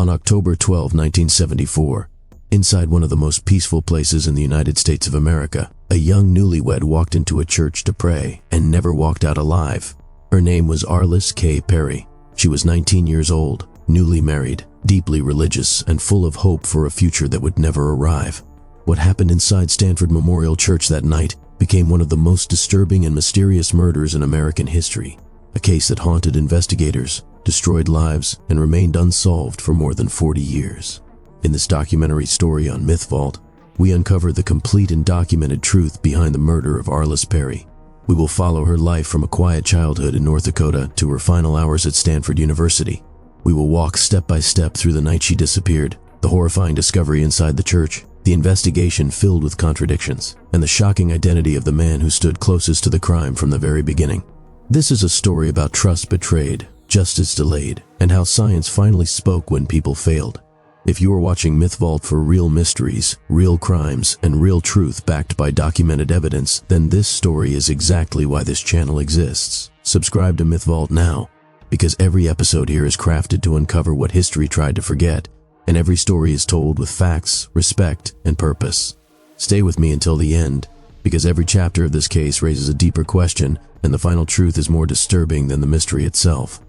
On October 12, 1974, inside one of the most peaceful places in the United States of America, a young newlywed walked into a church to pray and never walked out alive. Her name was Arlis Perry. She was 19 years old, newly married, deeply religious, and full of hope for a future that would never arrive. What happened inside Stanford Memorial Church that night became one of the most disturbing and mysterious murders in American history, a case that haunted investigators, destroyed lives, and remained unsolved for more than 40 years. In this documentary story on Myth Vault, we uncover the complete and documented truth behind the murder of Arlis Perry. We will follow her life from a quiet childhood in North Dakota to her final hours at Stanford University. We will walk step by step through the night she disappeared, the horrifying discovery inside the church, the investigation filled with contradictions, and the shocking identity of the man who stood closest to the crime from the very beginning. This is a story about trust betrayed, justice delayed, and how science finally spoke when people failed. If you are watching Myth Vault for real mysteries, real crimes, and real truth backed by documented evidence, then this story is exactly why this channel exists. Subscribe to Myth Vault now, because every episode here is crafted to uncover what history tried to forget, and every story is told with facts, respect, and purpose. Stay with me until the end, because every chapter of this case raises a deeper question, and the final truth is more disturbing than the mystery itself.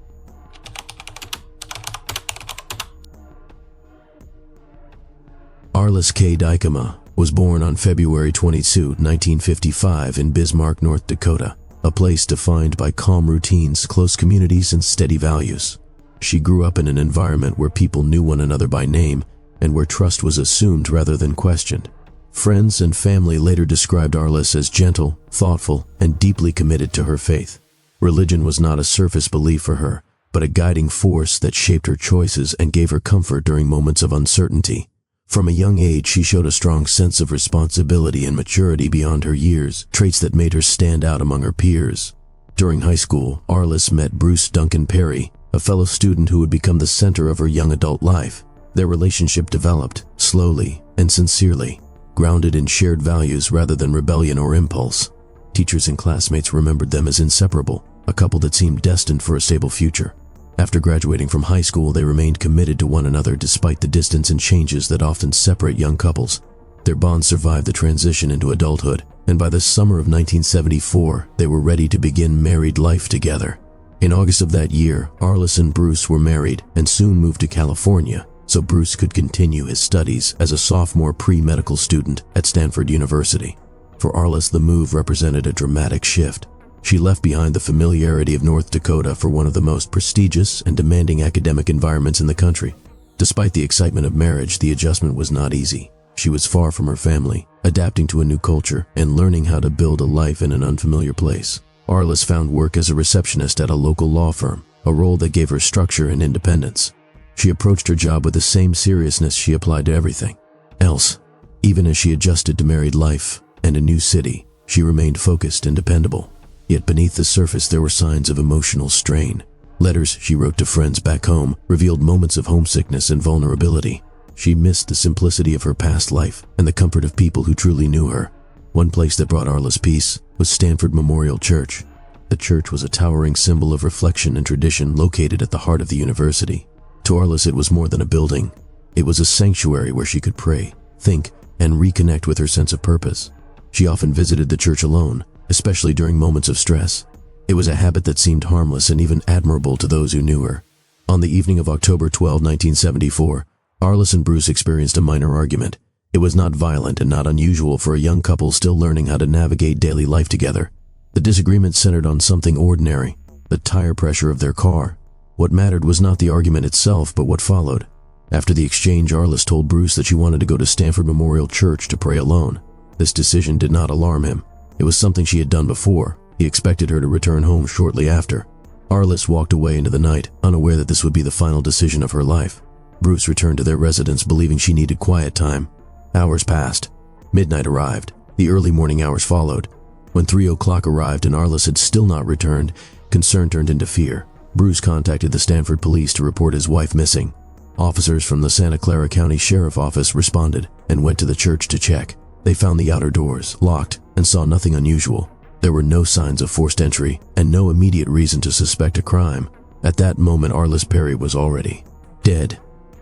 Arlis 𝐂𝐸 was born on February 22, 1955 in Bismarck, North Dakota, a place defined by calm routines, close communities, and steady values. She grew up in an environment where people knew one another by name and where trust was assumed rather than questioned. Friends and family later described Arlis as gentle, thoughtful, and deeply committed to her faith. Religion was not a surface belief for her, but a guiding force that shaped her choices and gave her comfort during moments of uncertainty. From a young age, she showed a strong sense of responsibility and maturity beyond her years, traits that made her stand out among her peers. During high school, Arlis met Bruce Duncan Perry, a fellow student who would become the center of her young adult life. Their relationship developed, slowly and sincerely, grounded in shared values rather than rebellion or impulse. Teachers and classmates remembered them as inseparable, a couple that seemed destined for a stable future. After graduating from high school, they remained committed to one another despite the distance and changes that often separate young couples. Their bond survived the transition into adulthood, and by the summer of 1974, they were ready to begin married life together. In August of that year, Arlis and Bruce were married and soon moved to California, so Bruce could continue his studies as a sophomore pre-medical student at Stanford University. For Arlis, the move represented a dramatic shift. She left behind the familiarity of North Dakota for one of the most prestigious and demanding academic environments in the country. Despite the excitement of marriage, the adjustment was not easy. She was far from her family, adapting to a new culture and learning how to build a life in an unfamiliar place. Arlis found work as a receptionist at a local law firm, a role that gave her structure and independence. She approached her job with the same seriousness she applied to everything else. Even as she adjusted to married life and a new city, she remained focused and dependable. Yet beneath the surface there were signs of emotional strain. Letters she wrote to friends back home revealed moments of homesickness and vulnerability. She missed the simplicity of her past life and the comfort of people who truly knew her. One place that brought Arlis peace was Stanford Memorial Church. The church was a towering symbol of reflection and tradition located at the heart of the university. To Arlis, it was more than a building. It was a sanctuary where she could pray, think, and reconnect with her sense of purpose. She often visited the church alone, especially during moments of stress. It was a habit that seemed harmless and even admirable to those who knew her. On the evening of October 12, 1974, Arlis and Bruce experienced a minor argument. It was not violent and not unusual for a young couple still learning how to navigate daily life together. The disagreement centered on something ordinary, the tire pressure of their car. What mattered was not the argument itself, but what followed. After the exchange, Arlis told Bruce that she wanted to go to Stanford Memorial Church to pray alone. This decision did not alarm him. It was something she had done before. He expected her to return home shortly after. Arlis walked away into the night, unaware that this would be the final decision of her life. Bruce returned to their residence, believing she needed quiet time. Hours passed. Midnight arrived. The early morning hours followed. When 3 o'clock arrived and Arlis had still not returned, concern turned into fear. Bruce contacted the Stanford police to report his wife missing. Officers from the Santa Clara County Sheriff Office responded and went to the church to check. They found the outer doors locked and saw nothing unusual. There were no signs of forced entry and no immediate reason to suspect a crime. At that moment, Arlis Perry was already dead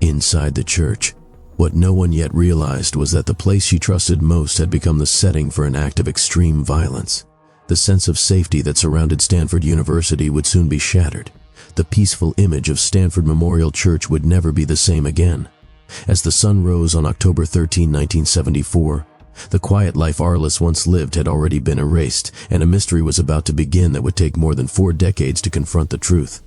inside the church. What no one yet realized was that the place she trusted most had become the setting for an act of extreme violence. The sense of safety that surrounded Stanford University would soon be shattered. The peaceful image of Stanford Memorial Church would never be the same again. As the sun rose on October 13, 1974, the quiet life Arlis once lived had already been erased, and a mystery was about to begin that would take more than 4 decades to confront the truth.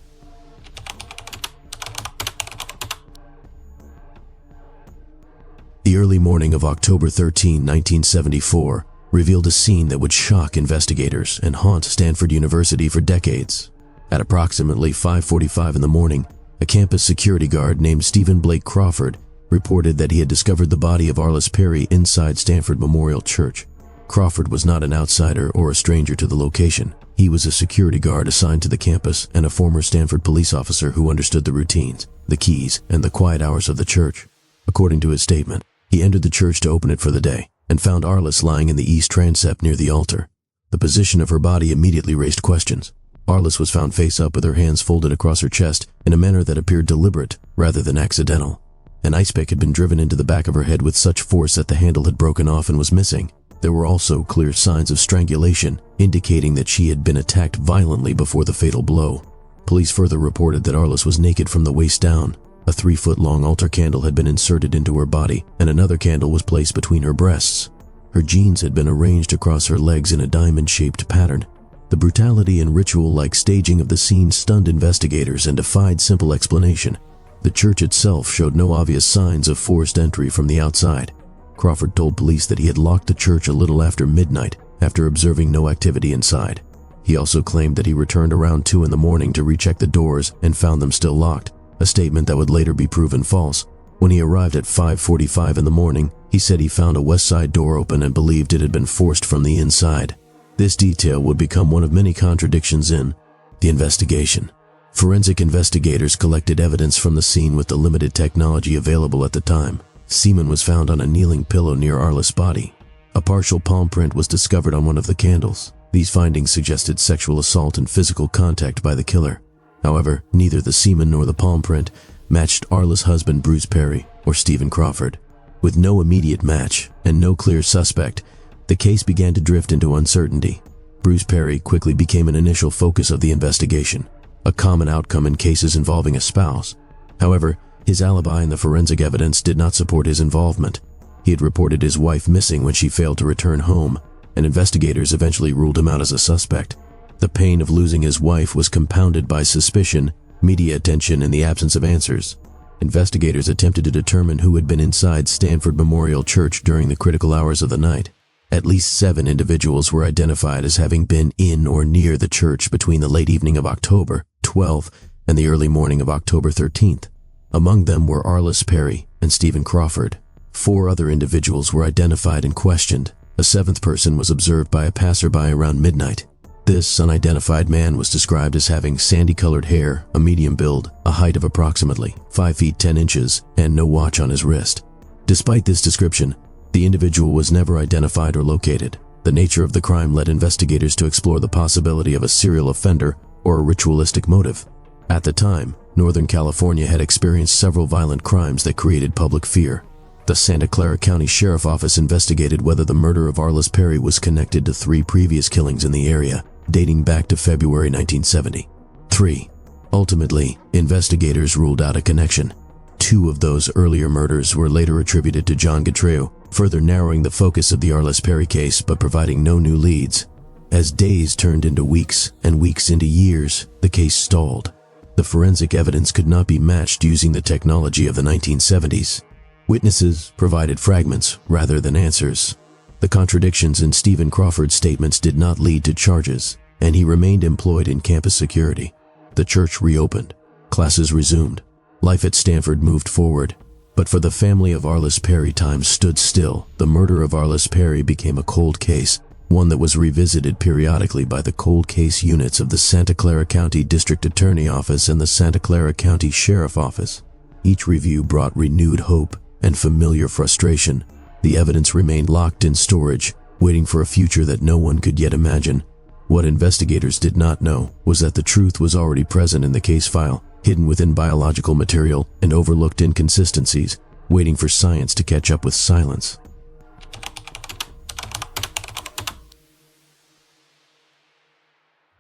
The early morning of October 13, 1974, revealed a scene that would shock investigators and haunt Stanford University for decades. At approximately 5:45 in the morning, a campus security guard named Stephen Blake Crawford reported that he had discovered the body of Arlis Perry inside Stanford Memorial Church. Crawford was not an outsider or a stranger to the location. He was a security guard assigned to the campus and a former Stanford police officer who understood the routines, the keys, and the quiet hours of the church. According to his statement, he entered the church to open it for the day and found Arlis lying in the east transept near the altar. The position of her body immediately raised questions. Arlis was found face up with her hands folded across her chest in a manner that appeared deliberate rather than accidental. An ice pick had been driven into the back of her head with such force that the handle had broken off and was missing. There were also clear signs of strangulation, indicating that she had been attacked violently before the fatal blow. Police further reported that Arlis was naked from the waist down. A 3-foot-long altar candle had been inserted into her body, and another candle was placed between her breasts. Her jeans had been arranged across her legs in a diamond-shaped pattern. The brutality and ritual-like staging of the scene stunned investigators and defied simple explanation. The church itself showed no obvious signs of forced entry from the outside. Crawford told police that he had locked the church a little after midnight, after observing no activity inside. He also claimed that he returned around 2 in the morning to recheck the doors and found them still locked, a statement that would later be proven false. When he arrived at 5:45 in the morning, he said he found a west side door open and believed it had been forced from the inside. This detail would become one of many contradictions in the investigation. Forensic investigators collected evidence from the scene with the limited technology available at the time. Semen was found on a kneeling pillow near Arlis' body. A partial palm print was discovered on one of the candles. These findings suggested sexual assault and physical contact by the killer. However, neither the semen nor the palm print matched Arlis' husband Bruce Perry or Stephen Crawford. With no immediate match and no clear suspect, the case began to drift into uncertainty. Bruce Perry quickly became an initial focus of the investigation, a common outcome in cases involving a spouse. However, his alibi and the forensic evidence did not support his involvement. He had reported his wife missing when she failed to return home, and investigators eventually ruled him out as a suspect. The pain of losing his wife was compounded by suspicion, media attention, and the absence of answers. Investigators attempted to determine who had been inside Stanford Memorial Church during the critical hours of the night. At least 7 individuals were identified as having been in or near the church between the late evening of October 12th and the early morning of October 13th. Among them were Arlis Perry and Stephen Crawford. 4 other individuals were identified and questioned. A 7th person was observed by a passerby around midnight. This unidentified man was described as having sandy-colored hair, a medium build, a height of approximately 5 feet 10 inches, and no watch on his wrist. Despite this description, the individual was never identified or located. The nature of the crime led investigators to explore the possibility of a serial offender or a ritualistic motive. At the time, Northern California had experienced several violent crimes that created public fear. The Santa Clara County Sheriff Office investigated whether the murder of Arlis Perry was connected to 3 previous killings in the area, dating back to February 1973. Ultimately, investigators ruled out a connection. 2 of those earlier murders were later attributed to John 𝐂𝐿𝐥, further narrowing the focus of the Arlis Perry case but providing no new leads. As days turned into weeks and weeks into years, the case stalled. The forensic evidence could not be matched using the technology of the 1970s. Witnesses provided fragments rather than answers. The contradictions in Stephen Crawford's statements did not lead to charges, and he remained employed in campus security. The church reopened. Classes resumed. Life at Stanford moved forward. But for the family of Arlis Perry, time stood still. The murder of Arlis Perry became a cold case, one that was revisited periodically by the cold case units of the Santa Clara County District Attorney Office and the Santa Clara County Sheriff Office. Each review brought renewed hope and familiar frustration. The evidence remained locked in storage, waiting for a future that no one could yet imagine. What investigators did not know was that the truth was already present in the case file, hidden within biological material and overlooked inconsistencies, waiting for science to catch up with silence.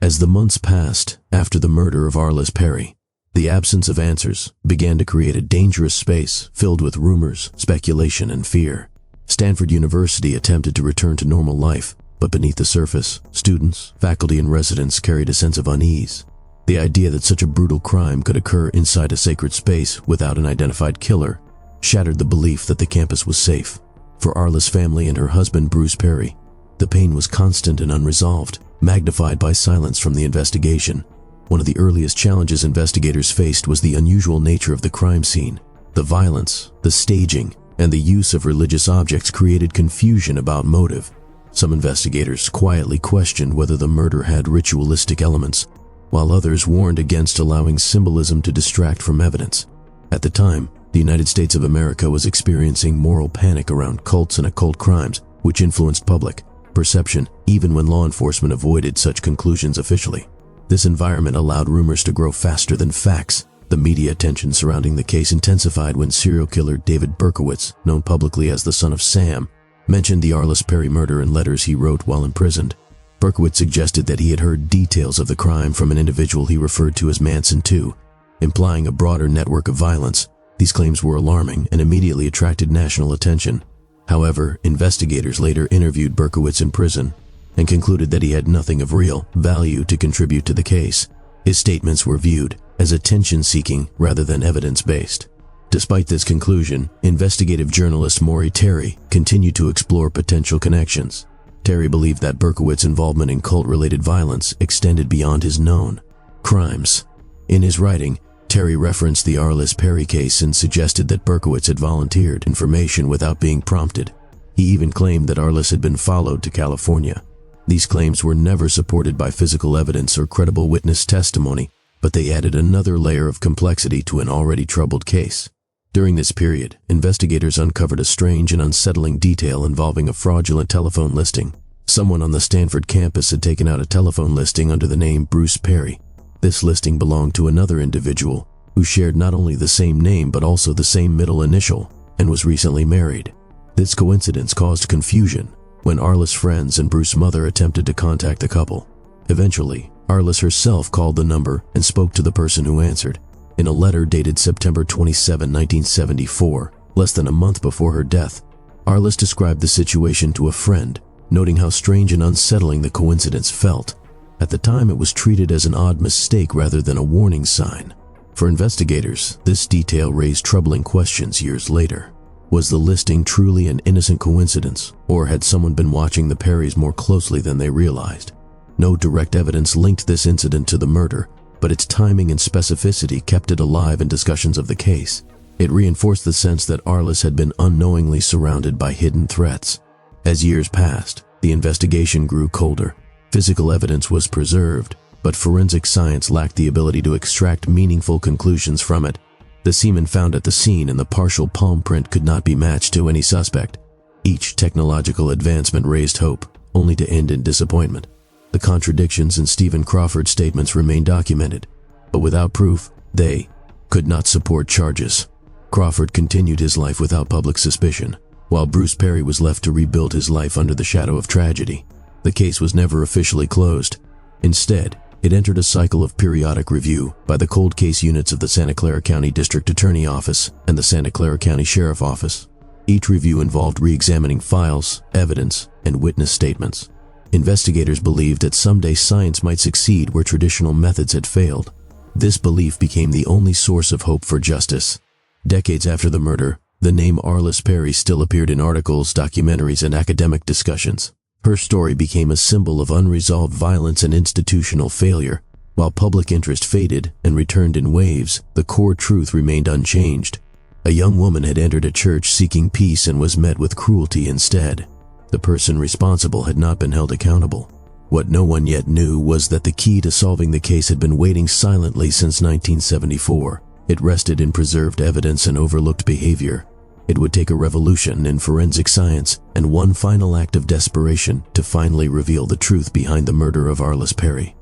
As the months passed after the murder of Arlis Perry, the absence of answers began to create a dangerous space filled with rumors, speculation, and fear. Stanford University attempted to return to normal life, but beneath the surface, students, faculty, and residents carried a sense of unease. The idea that such a brutal crime could occur inside a sacred space without an identified killer shattered the belief that the campus was safe. For Arlis' family and her husband Bruce Perry, the pain was constant and unresolved, magnified by silence from the investigation. One of the earliest challenges investigators faced was the unusual nature of the crime scene. The violence, the staging, and the use of religious objects created confusion about motive. Some investigators quietly questioned whether the murder had ritualistic elements, while others warned against allowing symbolism to distract from evidence. At the time, the United States of America was experiencing moral panic around cults and occult crimes, which influenced public perception even when law enforcement avoided such conclusions officially. This environment allowed rumors to grow faster than facts. The media attention surrounding the case intensified when serial killer David Berkowitz, known publicly as the son of Sam, mentioned the Arlis Perry murder in letters he wrote while imprisoned. Berkowitz suggested that he had heard details of the crime from an individual he referred to as Manson II, implying a broader network of violence. These claims were alarming and immediately attracted national attention. However, investigators later interviewed Berkowitz in prison and concluded that he had nothing of real value to contribute to the case. His statements were viewed as attention-seeking rather than evidence-based. Despite this conclusion, investigative journalist Maury Terry continued to explore potential connections. Terry believed that Berkowitz's involvement in cult-related violence extended beyond his known crimes. In his writing, Terry referenced the Arlis Perry case and suggested that Berkowitz had volunteered information without being prompted. He even claimed that Arlis had been followed to California. These claims were never supported by physical evidence or credible witness testimony, but they added another layer of complexity to an already troubled case. During this period, investigators uncovered a strange and unsettling detail involving a fraudulent telephone listing. Someone on the Stanford campus had taken out a telephone listing under the name Bruce Perry. This listing belonged to another individual who shared not only the same name but also the same middle initial and was recently married. This coincidence caused confusion when Arlis' friends and Bruce's mother attempted to contact the couple. Eventually, Arlis herself called the number and spoke to the person who answered. In a letter dated September 27, 1974, less than a month before her death, Arlis described the situation to a friend, noting how strange and unsettling the coincidence felt. At the time, it was treated as an odd mistake rather than a warning sign. For investigators, this detail raised troubling questions years later. Was the listing truly an innocent coincidence, or had someone been watching the Perrys more closely than they realized? No direct evidence linked this incident to the murder, but its timing and specificity kept it alive in discussions of the case. It reinforced the sense that Arlis had been unknowingly surrounded by hidden threats. As years passed, the investigation grew colder. Physical evidence was preserved, but forensic science lacked the ability to extract meaningful conclusions from it. The semen found at the scene and the partial palm print could not be matched to any suspect. Each technological advancement raised hope, only to end in disappointment. The contradictions in Stephen Crawford's statements remained documented, but without proof, they could not support charges. Crawford continued his life without public suspicion, while Bruce Perry was left to rebuild his life under the shadow of tragedy. The case was never officially closed. Instead, it entered a cycle of periodic review by the cold case units of the Santa Clara County District Attorney Office and the Santa Clara County Sheriff Office. Each review involved re-examining files, evidence, and witness statements. Investigators believed that someday science might succeed where traditional methods had failed. This belief became the only source of hope for justice. Decades after the murder, the name Arlis Perry still appeared in articles, documentaries, and academic discussions. Her story became a symbol of unresolved violence and institutional failure. While public interest faded and returned in waves, the core truth remained unchanged. A young woman had entered a church seeking peace and was met with cruelty instead. The person responsible had not been held accountable. What no one yet knew was that the key to solving the case had been waiting silently since 1974. It rested in preserved evidence and overlooked behavior. It would take a revolution in forensic science and one final act of desperation to finally reveal the truth behind the murder of Arlis Perry.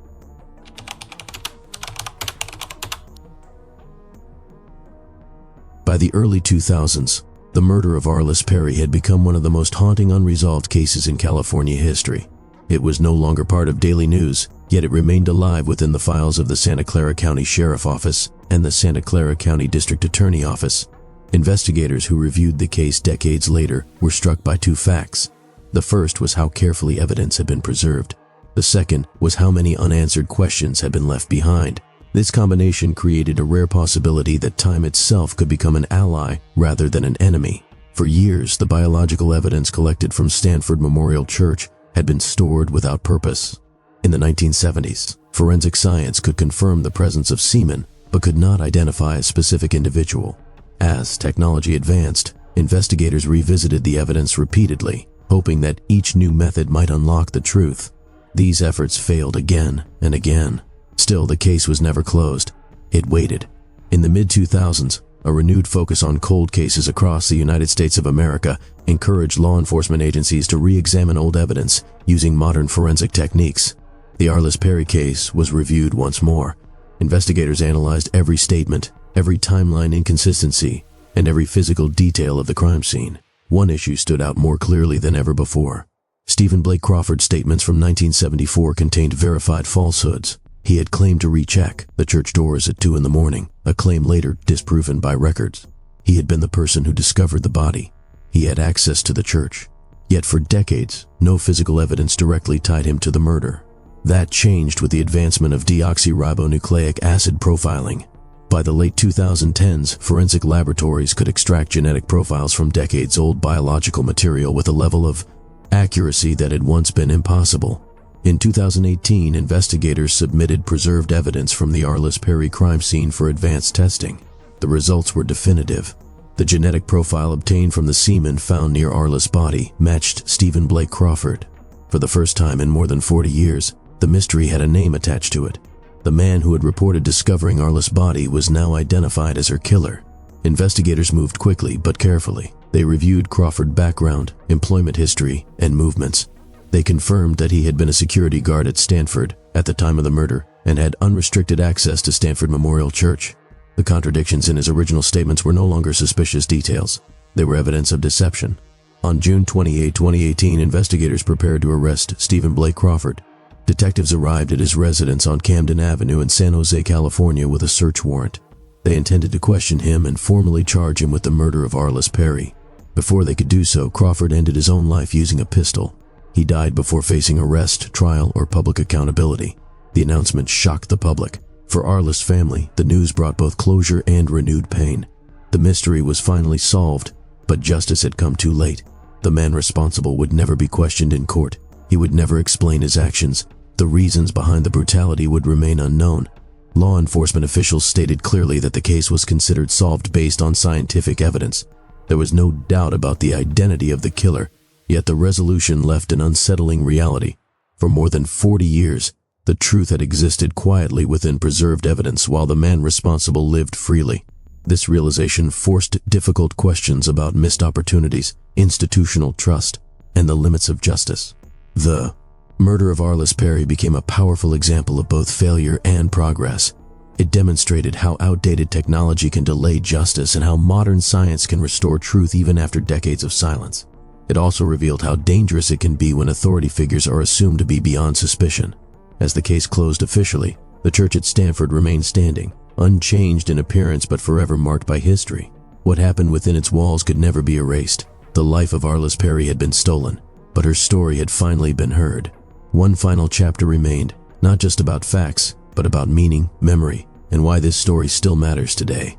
By the early 2000s, the murder of Arlis Perry had become one of the most haunting unresolved cases in California history. It was no longer part of daily news, yet it remained alive within the files of the Santa Clara County Sheriff Office and the Santa Clara County District Attorney Office. Investigators who reviewed the case decades later were struck by two facts. The first was how carefully evidence had been preserved. The second was how many unanswered questions had been left behind. This combination created a rare possibility that time itself could become an ally rather than an enemy. For years, the biological evidence collected from Stanford Memorial Church had been stored without purpose. In the 1970s, forensic science could confirm the presence of semen, but could not identify a specific individual. As technology advanced, investigators revisited the evidence repeatedly, hoping that each new method might unlock the truth. These efforts failed again and again. Still, the case was never closed. It waited. In the mid-2000s, a renewed focus on cold cases across the United States of America encouraged law enforcement agencies to re-examine old evidence using modern forensic techniques. The Arlis Perry case was reviewed once more. Investigators analyzed every statement, every timeline inconsistency, and every physical detail of the crime scene. One issue stood out more clearly than ever before. Stephen Blake Crawford's statements from 1974 contained verified falsehoods. He had claimed to recheck the church doors at 2 in the morning, a claim later disproven by records. He had been the person who discovered the body. He had access to the church. Yet for decades, no physical evidence directly tied him to the murder. That changed with the advancement of 𝐷𝐿-nucleic acid profiling. By the late 2010s, forensic laboratories could extract genetic profiles from decades-old biological material with a level of accuracy that had once been impossible. In 2018, investigators submitted preserved evidence from the Arlis Perry crime scene for advanced testing. The results were definitive. The genetic profile obtained from the semen found near Arlis' body matched Stephen Blake Crawford. For the first time in more than 40 years, the mystery had a name attached to it. The man who had reported discovering Arlis' body was now identified as her killer. Investigators moved quickly but carefully. They reviewed Crawford's background, employment history, and movements. They confirmed that he had been a security guard at Stanford at the time of the murder and had unrestricted access to Stanford Memorial Church. The contradictions in his original statements were no longer suspicious details. They were evidence of deception. On June 28, 2018, investigators prepared to arrest Stephen Blake Crawford. Detectives arrived at his residence on Camden Avenue in San Jose, California with a search warrant. They intended to question him and formally charge him with the murder of Arlis Perry. Before they could do so, Crawford ended his own life using a pistol. He died before facing arrest, trial, or public accountability. The announcement shocked the public. For Arlis' family, the news brought both closure and renewed pain. The mystery was finally solved, but justice had come too late. The man responsible would never be questioned in court. He would never explain his actions. The reasons behind the brutality would remain unknown. Law enforcement officials stated clearly that the case was considered solved based on scientific evidence. There was no doubt about the identity of the killer, yet the resolution left an unsettling reality. For more than 40 years, the truth had existed quietly within preserved evidence while the man responsible lived freely. This realization forced difficult questions about missed opportunities, institutional trust, and the limits of justice. The murder of Arlis Perry became a powerful example of both failure and progress. It demonstrated how outdated technology can delay justice and how modern science can restore truth even after decades of silence. It also revealed how dangerous it can be when authority figures are assumed to be beyond suspicion. As the case closed officially, the church at Stanford remained standing, unchanged in appearance but forever marked by history. What happened within its walls could never be erased. The life of Arlis Perry had been stolen, but her story had finally been heard. One final chapter remained, not just about facts, but about meaning, memory, and why this story still matters today.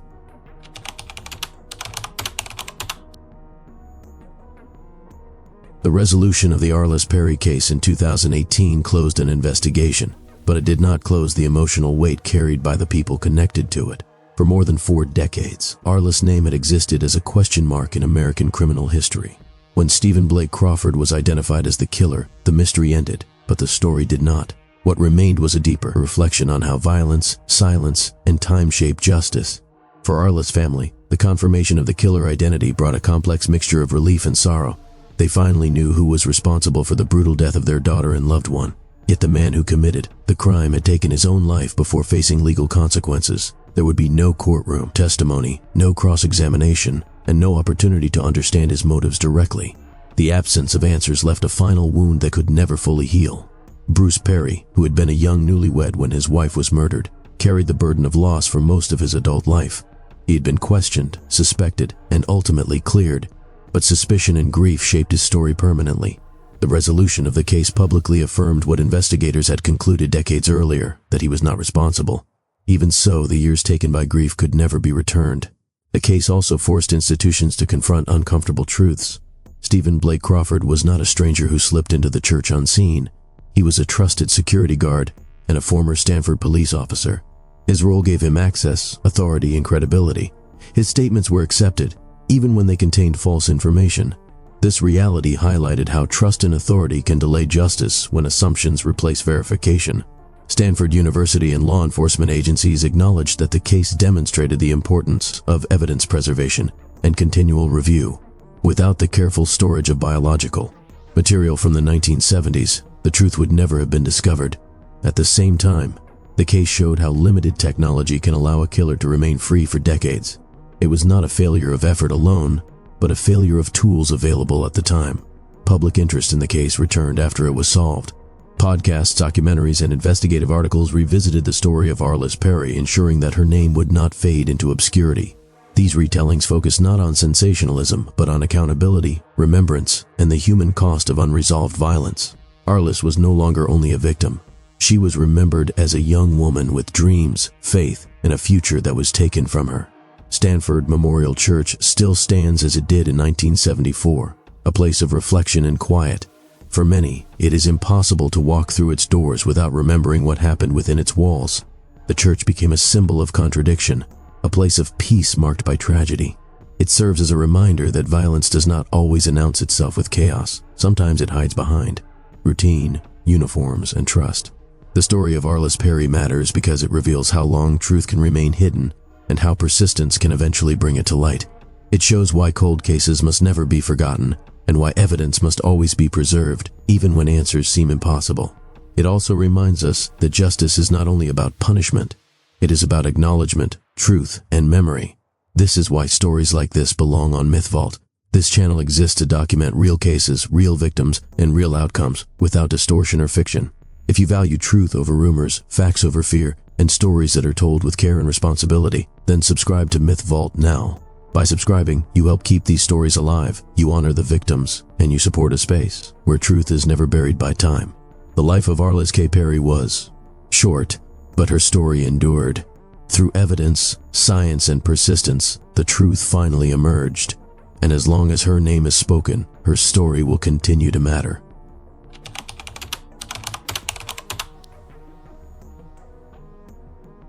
The resolution of the Arlis Perry case in 2018 closed an investigation, but it did not close the emotional weight carried by the people connected to it. For more than 4 decades, Arlis' name had existed as a question mark in American criminal history. When Stephen Blake Crawford was identified as the killer, the mystery ended, but the story did not. What remained was a deeper reflection on how violence, silence, and time shaped justice. For Arlis' family, the confirmation of the killer identity brought a complex mixture of relief and sorrow. They finally knew who was responsible for the brutal death of their daughter and loved one. Yet the man who committed the crime had taken his own life before facing legal consequences. There would be no courtroom testimony, no cross-examination, and no opportunity to understand his motives directly. The absence of answers left a final wound that could never fully heal. Bruce Perry, who had been a young newlywed when his wife was murdered, carried the burden of loss for most of his adult life. He had been questioned, suspected, and ultimately cleared, but suspicion and grief shaped his story permanently. The resolution of the case publicly affirmed what investigators had concluded decades earlier, that he was not responsible. Even so, the years taken by grief could never be returned. The case also forced institutions to confront uncomfortable truths. Stephen Blake Crawford was not a stranger who slipped into the church unseen. He was a trusted security guard and a former Stanford police officer. His role gave him access, authority, and credibility. His statements were accepted, even when they contained false information. This reality highlighted how trust and authority can delay justice when assumptions replace verification. Stanford University and law enforcement agencies acknowledged that the case demonstrated the importance of evidence preservation and continual review. Without the careful storage of biological material from the 1970s, the truth would never have been discovered. At the same time, the case showed how limited technology can allow a killer to remain free for decades. It was not a failure of effort alone, but a failure of tools available at the time. Public interest in the case returned after it was solved. Podcasts, documentaries, and investigative articles revisited the story of Arlis Perry, ensuring that her name would not fade into obscurity. These retellings focus not on sensationalism, but on accountability, remembrance, and the human cost of unresolved violence. Arlis was no longer only a victim. She was remembered as a young woman with dreams, faith, and a future that was taken from her. Stanford Memorial Church still stands as it did in 1974, a place of reflection and quiet. For many, it is impossible to walk through its doors without remembering what happened within its walls. The church became a symbol of contradiction, a place of peace marked by tragedy. It serves as a reminder that violence does not always announce itself with chaos. Sometimes it hides behind routine, uniforms, and trust. The story of Arlis Perry matters because it reveals how long truth can remain hidden and how persistence can eventually bring it to light. It shows why cold cases must never be forgotten and why evidence must always be preserved, even when answers seem impossible. It also reminds us that justice is not only about punishment, it is about acknowledgement, truth, and memory. This is why stories like this belong on MythVault. This channel exists to document real cases, real victims, and real outcomes, without distortion or fiction. If you value truth over rumors, facts over fear, and stories that are told with care and responsibility, then subscribe to MythVault now. By subscribing, you help keep these stories alive, you honor the victims, and you support a space where truth is never buried by time. The life of Arlis K. Perry was short, but her story endured. Through evidence, science, and persistence, the truth finally emerged. And as long as her name is spoken, her story will continue to matter.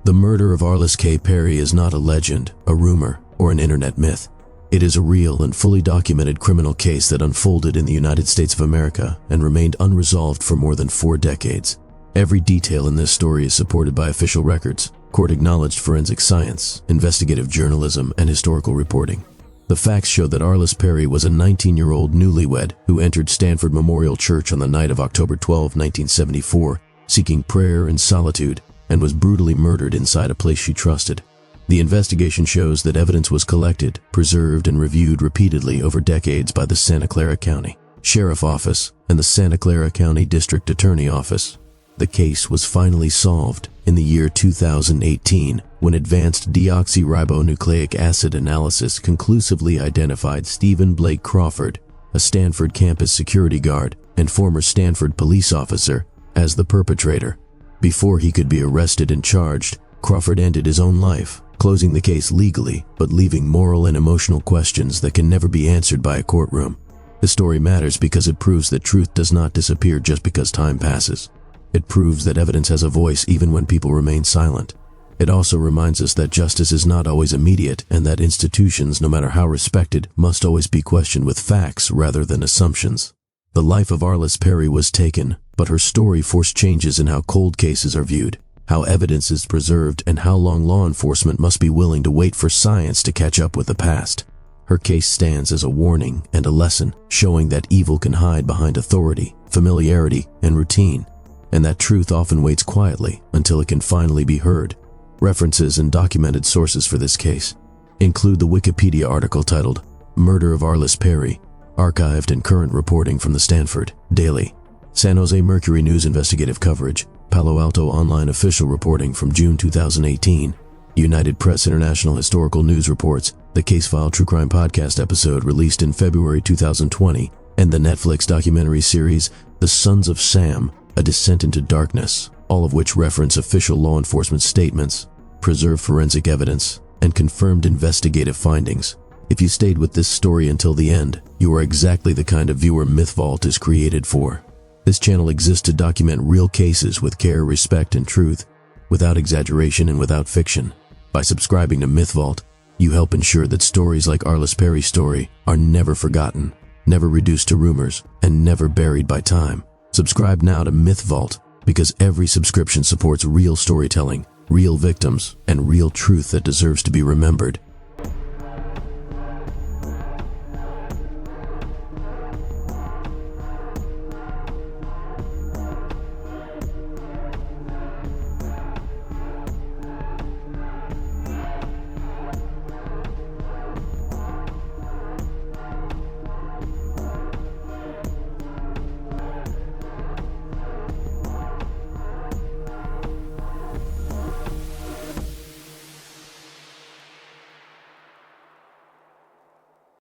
The murder of Arlis K. Perry is not a legend, a rumor, or an internet myth. It is a real and fully documented criminal case that unfolded in the United States of America and remained unresolved for more than 4 decades. Every detail in this story is supported by official records, court-acknowledged forensic science, investigative journalism, and historical reporting. The facts show that Arlis Perry was a 19-year-old newlywed who entered Stanford Memorial Church on the night of October 12, 1974, seeking prayer and solitude, and was brutally murdered inside a place she trusted. The investigation shows that evidence was collected, preserved, and reviewed repeatedly over decades by the Santa Clara County Sheriff Office and the Santa Clara County District Attorney Office. The case was finally solved in the year 2018 when advanced deoxyribonucleic acid analysis conclusively identified Stephen Blake Crawford, a Stanford campus security guard and former Stanford police officer, as the perpetrator. Before he could be arrested and charged, Crawford ended his own life, closing the case legally but leaving moral and emotional questions that can never be answered by a courtroom. The story matters because it proves that truth does not disappear just because time passes. It proves that evidence has a voice even when people remain silent. It also reminds us that justice is not always immediate and that institutions, no matter how respected, must always be questioned with facts rather than assumptions. The life of Arlis Perry was taken, but her story forced changes in how cold cases are viewed, how evidence is preserved, and how long law enforcement must be willing to wait for science to catch up with the past. Her case stands as a warning and a lesson, showing that evil can hide behind authority, familiarity, and routine, and that truth often waits quietly until it can finally be heard. References and documented sources for this case include the Wikipedia article titled Murder of Arlis Perry, archived and current reporting from the Stanford Daily, San Jose Mercury News investigative coverage, Palo Alto Online official reporting from June 2018, United Press International Historical News Reports, the Case File True Crime Podcast episode released in February 2020, and the Netflix documentary series The Sons of Sam, A Descent into Darkness, all of which reference official law enforcement statements, preserve forensic evidence, and confirmed investigative findings. If you stayed with this story until the end, you are exactly the kind of viewer MythVault is created for. This channel exists to document real cases with care, respect, and truth, without exaggeration and without fiction. By subscribing to MythVault, you help ensure that stories like Arlis Perry's story are never forgotten, never reduced to rumors, and never buried by time. Subscribe now to MythVault, because every subscription supports real storytelling, real victims, and real truth that deserves to be remembered.